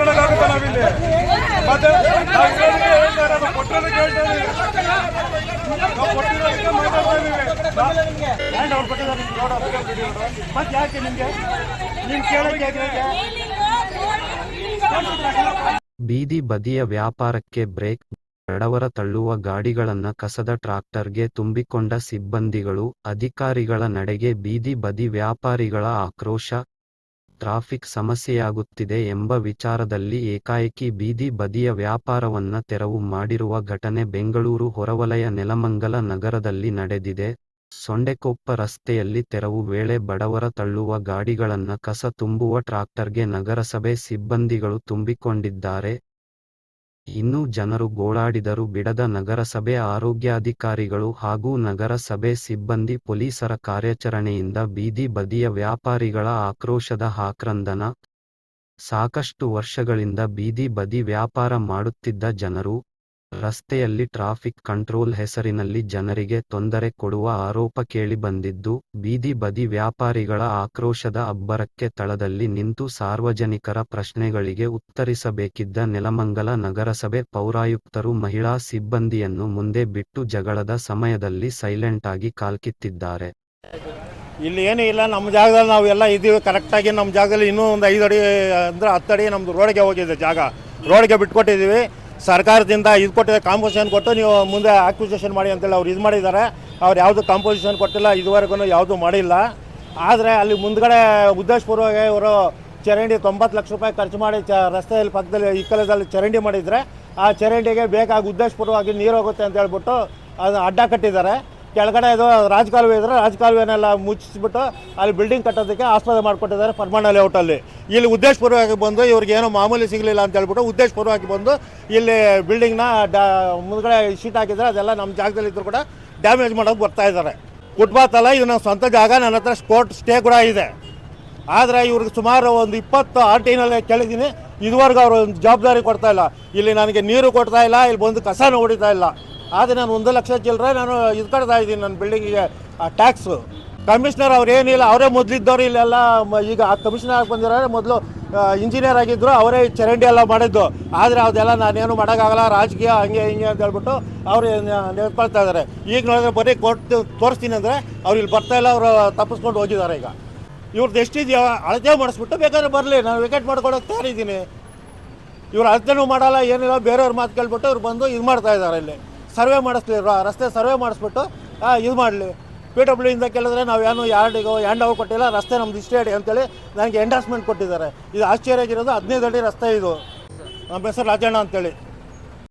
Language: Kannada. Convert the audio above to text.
ಮಾಡ್ಕೊಳಕ್ಕಾಗುತ್ತೆ ನಾವಿಲ್ಲಿ ಮತ್ತೆ ಕೊಟ್ಟರೆ ಮತ್ತೆ ಯಾಕೆ ನಿಮ್ಗೆ ನೀನ್ ಕೇಳಕ್ಕೆ ಬೀದಿ ಬದಿಯ ವ್ಯಾಪಾರಕ್ಕೆ ಬ್ರೇಕ್ ಬಡವರ ತಳ್ಳುವ ಗಾಡಿಗಳನ್ನ ಕಸದ ಟ್ರಾಕ್ಟರ್ಗೆ ತುಂಬಿಕೊಂಡ ಸಿಬ್ಬಂದಿಗಳು ಅಧಿಕಾರಿಗಳ ನಡೆಗೆ ಬೀದಿ ಬದಿ ವ್ಯಾಪಾರಿಗಳ ಆಕ್ರೋಶ ಟ್ರಾಫಿಕ್ ಸಮಸ್ಯೆಯಾಗುತ್ತಿದೆ ಎಂಬ ವಿಚಾರದಲ್ಲಿ ಏಕಾಏಕಿ ಬೀದಿ ಬದಿಯ ವ್ಯಾಪಾರವನ್ನ ತೆರವು ಮಾಡಿರುವ ಘಟನೆ ಬೆಂಗಳೂರು ಹೊರವಲಯ ನೆಲಮಂಗಲ ನಗರದಲ್ಲಿ ನಡೆದಿದೆ. ಸೊಂಡೆಕೊಪ್ಪ ರಸ್ತೆಯಲ್ಲಿ ತೆರವು ವೇಳೆ ಬಡವರ ತಳ್ಳುವ ಗಾಡಿಗಳನ್ನ ಕಸ ತುಂಬುವ ಟ್ರಾಕ್ಟರ್ಗೆ ನಗರಸಭೆ ಸಿಬ್ಬಂದಿಗಳು ತುಂಬಿಕೊಂಡಿದ್ದಾರೆ. ಇನ್ನು ಜನರು ಗೋಳಾಡಿದರೂ ಬಿಡದ ನಗರಸಭೆ ಆರೋಗ್ಯಾಧಿಕಾರಿಗಳು ಹಾಗೂ ನಗರಸಭೆ ಸಿಬ್ಬಂದಿ ಪೊಲೀಸರ ಕಾರ್ಯಾಚರಣೆಯಿಂದ ಬೀದಿ ಬದಿಯ ವ್ಯಾಪಾರಿಗಳ ಆಕ್ರೋಶದ ಆಕ್ರಂದನ. ಸಾಕಷ್ಟು ವರ್ಷಗಳಿಂದ ಬೀದಿ ಬದಿ ವ್ಯಾಪಾರ ಮಾಡುತ್ತಿದ್ದ ಜನರು ರಸ್ತೆಯಲ್ಲಿ ಟ್ರಾಫಿಕ್ ಕಂಟ್ರೋಲ್ ಹೆಸರಿನಲ್ಲಿ ಜನರಿಗೆ ತೊಂದರೆ ಕೊಡುವ ಆರೋಪ ಕೇಳಿಬಂದಿದ್ದು, ಬೀದಿ ಬದಿ ವ್ಯಾಪಾರಿಗಳ ಆಕ್ರೋಶದ ಅಬ್ಬರಕ್ಕೆ ತಳದಲ್ಲಿ ನಿಂತು ಸಾರ್ವಜನಿಕರ ಪ್ರಶ್ನೆಗಳಿಗೆ ಉತ್ತರಿಸಬೇಕಿದ್ದ ನೆಲಮಂಗಲ ನಗರಸಭೆ ಪೌರಾಯುಕ್ತರು ಮಹಿಳಾ ಸಿಬ್ಬಂದಿಯನ್ನು ಮುಂದೆ ಬಿಟ್ಟು ಜಗಳದ ಸಮಯದಲ್ಲಿ ಸೈಲೆಂಟ್ ಆಗಿ ಕಾಲ್ಕಿತ್ತಿದ್ದಾರೆ. ಇಲ್ಲಿ ಏನೂ ಇಲ್ಲ, ನಮ್ಮ ಜಾಗದಲ್ಲಿ ನಾವು ಎಲ್ಲ ಇದ್ದೀವಿ ಕರೆಕ್ಟಾಗಿ. ನಮ್ಮ ಜಾಗದಲ್ಲಿ ಇನ್ನೂ ಒಂದು 5 ಅಡಿ ಅಂದರೆ 10 ಅಡಿ ನಮ್ಮದು ರೋಡ್ಗೆ ಹೋಗಿದೆ, ಜಾಗ ರೋಡ್ಗೆ ಬಿಟ್ಕೊಟ್ಟಿದ್ದೀವಿ. ಸರ್ಕಾರದಿಂದ ಇದು ಕೊಟ್ಟಿದೆ, ಕಾಂಪೋಸಿಷನ್ ಕೊಟ್ಟು ನೀವು ಮುಂದೆ ಆಕ್ವಿಸೇಷನ್ ಮಾಡಿ ಅಂತೇಳಿ ಅವ್ರು ಇದು ಮಾಡಿದ್ದಾರೆ. ಅವ್ರು ಯಾವುದು ಕಾಂಪೋಸಿಷನ್ ಕೊಟ್ಟಿಲ್ಲ, ಇದುವರೆಗೂ ಯಾವುದೂ ಮಾಡಿಲ್ಲ. ಆದರೆ ಅಲ್ಲಿ ಮುಂದ್ಗಡೆ ಉದ್ದೇಶಪೂರ್ವವಾಗಿ ಇವರು ಚರಂಡಿ 90 ಲಕ್ಷ ರೂಪಾಯಿ ಖರ್ಚು ಮಾಡಿ ರಸ್ತೆಯಲ್ಲಿ ಪಕ್ಕದಲ್ಲಿ ಇಕ್ಕಲದಲ್ಲಿ ಚರಂಡಿ ಮಾಡಿದರೆ ಆ ಚರಂಡಿಗೆ ಬೇಕಾಗಿ ಉದ್ದೇಶಪೂರ್ವವಾಗಿ ನೀರು ಹೋಗುತ್ತೆ ಅಂತ ಹೇಳ್ಬಿಟ್ಟು ಅದು ಅಡ್ಡ ಕಟ್ಟಿದ್ದಾರೆ. ಕೆಳಗಡೆ ಇದು ರಾಜಕಾಲುವೆ ಇದ್ದರೆ ರಾಜಕಾಲುವೆನೆಲ್ಲ ಮುಚ್ಚಿಸ್ಬಿಟ್ಟು ಅಲ್ಲಿ ಬಿಲ್ಡಿಂಗ್ ಕಟ್ಟೋದಕ್ಕೆ ಆಸ್ಪತ್ರೆ ಮಾಡಿಕೊಟ್ಟಿದ್ದಾರೆ ಪರ್ಮನಂಟ್ ಲೇಔಟಲ್ಲಿ. ಇಲ್ಲಿ ಉದ್ದೇಶಪೂರ್ವವಾಗಿ ಬಂದು ಇವ್ರಿಗೆ ಏನೋ ಮಾಮೂಲಿ ಸಿಗಲಿಲ್ಲ ಅಂತ ಹೇಳ್ಬಿಟ್ಟು ಉದ್ದೇಶಪೂರ್ವವಾಗಿ ಬಂದು ಇಲ್ಲಿ ಬಿಲ್ಡಿಂಗ್ನ ಮುಂದ್ಗಡೆ ಶೀಟ್ ಹಾಕಿದರೆ ಅದೆಲ್ಲ ನಮ್ಮ ಜಾಗದಲ್ಲಿ ಇದ್ದರೂ ಕೂಡ ಡ್ಯಾಮೇಜ್ ಮಾಡೋಕೆ ಬರ್ತಾ ಇದ್ದಾರೆ. ಫುಟ್ಪಾತ್ ಅಲ್ಲ, ಇದು ನಮ್ಮ ಸ್ವಂತ ಜಾಗ, ನನ್ನ ಹತ್ರ ಕೋರ್ಟ್ ಸ್ಟೇ ಕೂಡ ಇದೆ. ಆದರೆ ಇವ್ರಿಗೆ ಸುಮಾರು ಒಂದು 20 RT ಕೇಳಿದ್ದೀನಿ, ಇದುವರೆಗೂ ಅವರು ಒಂದು ಜವಾಬ್ದಾರಿ ಕೊಡ್ತಾ ಇಲ್ಲ. ಇಲ್ಲಿ ನನಗೆ ನೀರು ಕೊಡ್ತಾ ಇಲ್ಲ, ಇಲ್ಲಿ ಬಂದು ಕಸನೂ ಹೊಡಿತಾ ಇಲ್ಲ. ಆದರೆ ನಾನು 1 ಲಕ್ಷ ಚಿಲ್ಲರೆ ನಾನು ಇದು ಕಟ್ತಾ ಇದ್ದೀನಿ ನನ್ನ ಬಿಲ್ಡಿಂಗಿಗೆ ಟ್ಯಾಕ್ಸು. ಕಮಿಷನರ್ ಅವ್ರು ಏನಿಲ್ಲ, ಅವರೇ ಮೊದಲಿದ್ದವರು ಇಲ್ಲೆಲ್ಲ. ಈಗ ಆ ಕಮಿಷನರ್ ಆಗಿ ಬಂದಿರೋರೆ ಮೊದಲು ಇಂಜಿನಿಯರ್ ಆಗಿದ್ದರು, ಅವರೇ ಚರಂಡಿ ಎಲ್ಲ ಮಾಡಿದ್ದು. ಆದರೆ ಅದೆಲ್ಲ ನಾನೇನು ಮಾಡೋಕ್ಕಾಗಲ್ಲ, ರಾಜಕೀಯ ಹಂಗೆ ಹಿಂಗೆ ಅಂತ ಹೇಳ್ಬಿಟ್ಟು ಅವರು ನಿಂತ್ಕೊಳ್ತಾ ಇದ್ದಾರೆ. ಈಗ ನೋಡಿದ್ರೆ ಬರೀ ಕೊಟ್ಟು ತೋರಿಸ್ತೀನಿ ಅಂದರೆ ಅವ್ರು ಇಲ್ಲಿ ಬರ್ತಾಯಿಲ್ಲ, ಅವರು ತಪ್ಪಿಸ್ಕೊಂಡು ಹೋಗಿದ್ದಾರೆ. ಈಗ ಇವ್ರದ್ದು ಎಷ್ಟಿದೆಯೋ ಅಳತೆ ಮಾಡಿಸ್ಬಿಟ್ಟು ಬೇಕಾದ್ರೆ ಬರಲಿ, ನಾನು ವಿಕೆಟ್ ಮಾಡ್ಕೊಳಕ್ಕೆ ತಯಾರಿದ್ದೀನಿ. ಇವ್ರು ಅಳತೆನೂ ಮಾಡಲ್ಲ, ಏನಿಲ್ಲ, ಬೇರೆಯವ್ರ ಮಾತು ಕೇಳ್ಬಿಟ್ಟು ಇವ್ರು ಬಂದು ಇದು ಮಾಡ್ತಾ ಇದ್ದಾರೆ. ಇಲ್ಲಿ ಸರ್ವೆ ಮಾಡಿಸ್ಲಿ, ರಸ್ತೆ ಸರ್ವೆ ಮಾಡಿಸ್ಬಿಟ್ಟು ಇದು ಮಾಡಲಿ. PWD ಇಂದ ಕೇಳಿದ್ರೆ ನಾವು ಏನು ಯಾರ್ಡಿಗೋ ಹ್ಯಾಂಡ್ ಓವರ್ ಕೊಟ್ಟಿಲ್ಲ, ರಸ್ತೆ ನಮ್ದು ಇಷ್ಟೇ ಅಡಿ ಅಂತೇಳಿ ನನಗೆ ಎಂಡಾರ್ಸ್ಮೆಂಟ್ ಕೊಟ್ಟಿದ್ದಾರೆ. ಇದು ಆಶ್ಚರ್ಯ ಆಗಿರೋದು 15 ಅಡಿ ರಸ್ತೆ ಇದು. ನಮ್ಮ ಹೆಸರು ರಾಜಣ್ಣ ಅಂತೇಳಿ.